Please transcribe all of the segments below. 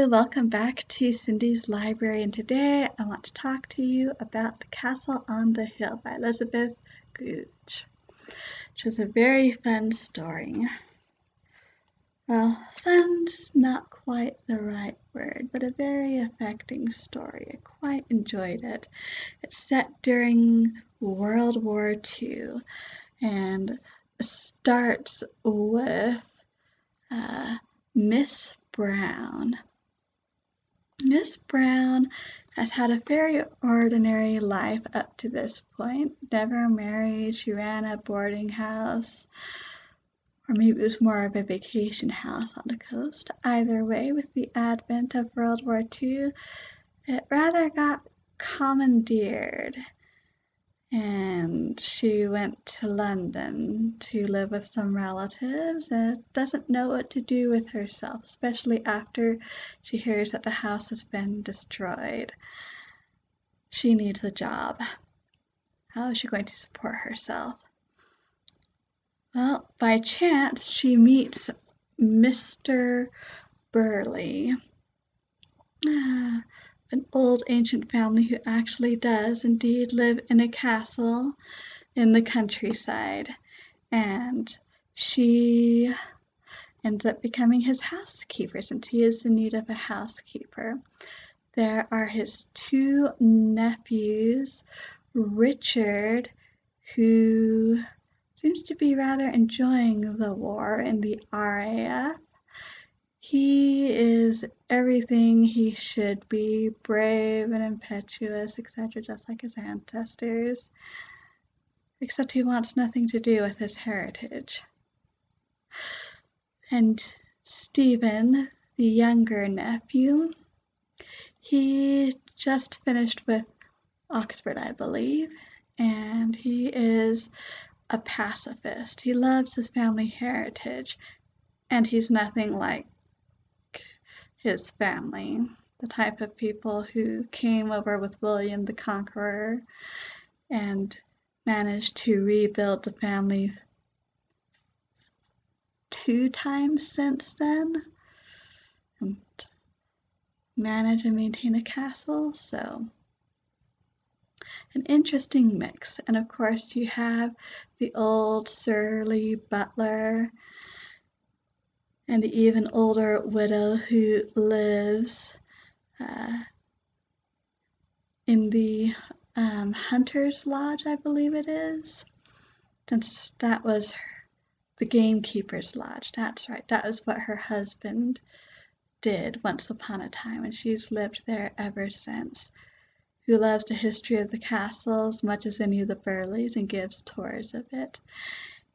welcome back to Cindy's Library, and today I want to talk to you about The Castle on the Hill by Elizabeth Goudge, which is a very fun story. Well, fun's not quite the right word, but a very affecting story. I quite enjoyed it. It's set during World War II and starts with Miss Brown. Miss Brown has had a very ordinary life up to this point. Never married, she ran a boarding house, or maybe it was more of a vacation house on the coast. Either way, with the advent of World War II, it rather got commandeered, and she went to London to live with some relatives and doesn't know what to do with herself, especially after she hears that the house has been destroyed. She needs a job. How is she going to support herself? Well, by chance, she meets Mr. Burley, an old ancient family who actually does indeed live in a castle in the countryside, and she ends up becoming his housekeeper since he is in need of a housekeeper. There are his two nephews, Richard, who seems to be rather enjoying the war in the RAF. He is everything he should be, brave and impetuous, etc., just like his ancestors, except he wants nothing to do with his heritage. And Stephen, the younger nephew, he just finished with Oxford, I believe, and he is a pacifist. He loves his family heritage, and he's nothing like his family, the type of people who came over with William the Conqueror and managed to rebuild the family 2 times since then and manage and maintain a castle. So an interesting mix. And of course you have the old surly butler and the even older widow who lives in the Hunter's Lodge, I believe it is, since that was the gamekeeper's lodge. That's right, that was what her husband did once upon a time, and she's lived there ever since. Who loves the history of the castle as much as any of the Burleys and gives tours of it.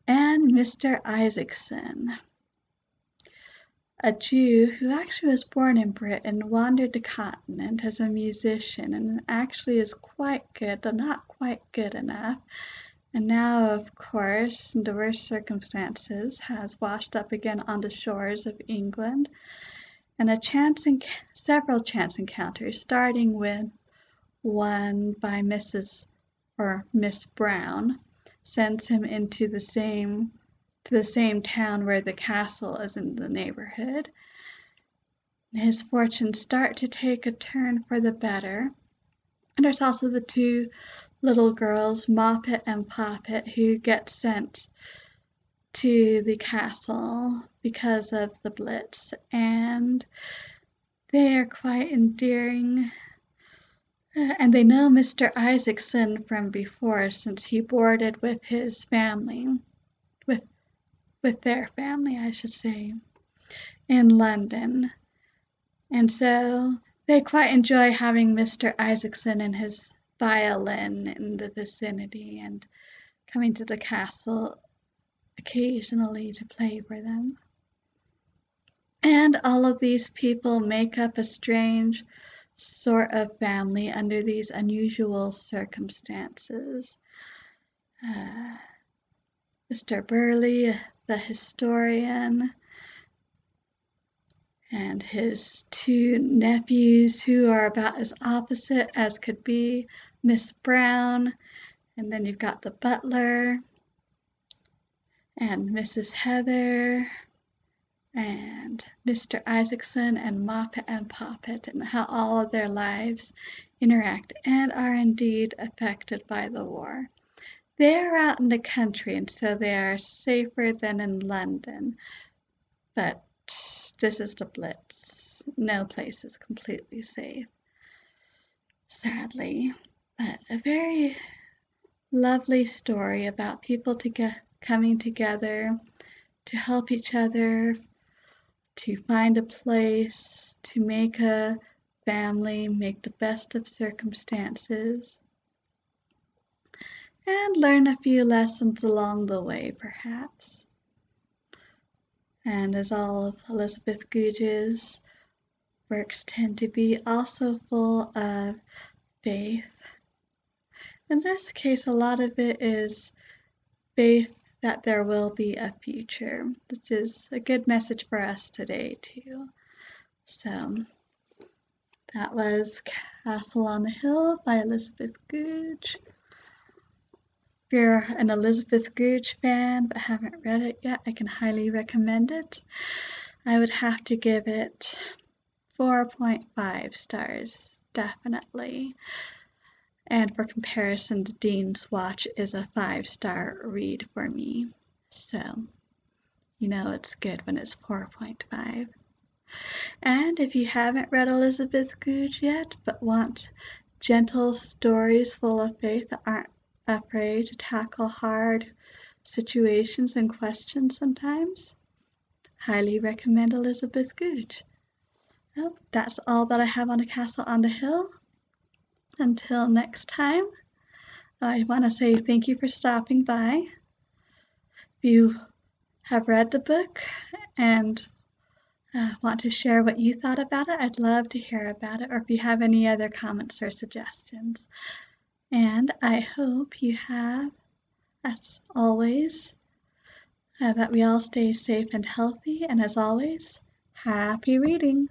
And Mr. Isaacson, a Jew who actually was born in Britain, wandered the continent as a musician, and actually is quite good, though not quite good enough. And now, of course, in diverse circumstances, has washed up again on the shores of England. And several chance encounters, starting with one by Miss Brown, sends him into the same town where the castle is in the neighborhood. His fortunes start to take a turn for the better. And there's also the two little girls, Moppet and Poppet, who get sent to the castle because of the Blitz, and they are quite endearing. And they know Mr. Isaacson from before, since he boarded with his family, with their family, I should say, in London. And so they quite enjoy having Mr. Isaacson and his violin in the vicinity and coming to the castle occasionally to play for them. And all of these people make up a strange sort of family under these unusual circumstances. Mr. Burley, the historian, and his two nephews, who are about as opposite as could be, Miss Brown, and then you've got the butler, and Mrs. Heather, and Mr. Isaacson and Moppet and Poppet, and how all of their lives interact and are indeed affected by the war. They are out in the country, and so they are safer than in London, but this is the Blitz. No place is completely safe, sadly. But a very lovely story about people coming together to help each other, to find a place, to make a family, make the best of circumstances, and learn a few lessons along the way, perhaps. And as all of Elizabeth Goudge's works tend to be, also full of faith. In this case, a lot of it is faith that there will be a future, which is a good message for us today, too. So that was Castle on the Hill by Elizabeth Goudge. If you're an Elizabeth Goudge fan but haven't read it yet, I can highly recommend it. I would have to give it 4.5 stars, definitely. And for comparison, The Dean's Watch is a 5-star read for me. So, you know it's good when it's 4.5. And if you haven't read Elizabeth Goudge yet, but want gentle stories full of faith that aren't afraid to tackle hard situations and questions sometimes, highly recommend Elizabeth Goudge. Well, that's all that I have on A Castle on the Hill. Until next time, I want to say thank you for stopping by. If you have read the book and want to share what you thought about it, I'd love to hear about it, or if you have any other comments or suggestions. And I hope you have, as always, that we all stay safe and healthy, and as always, happy reading.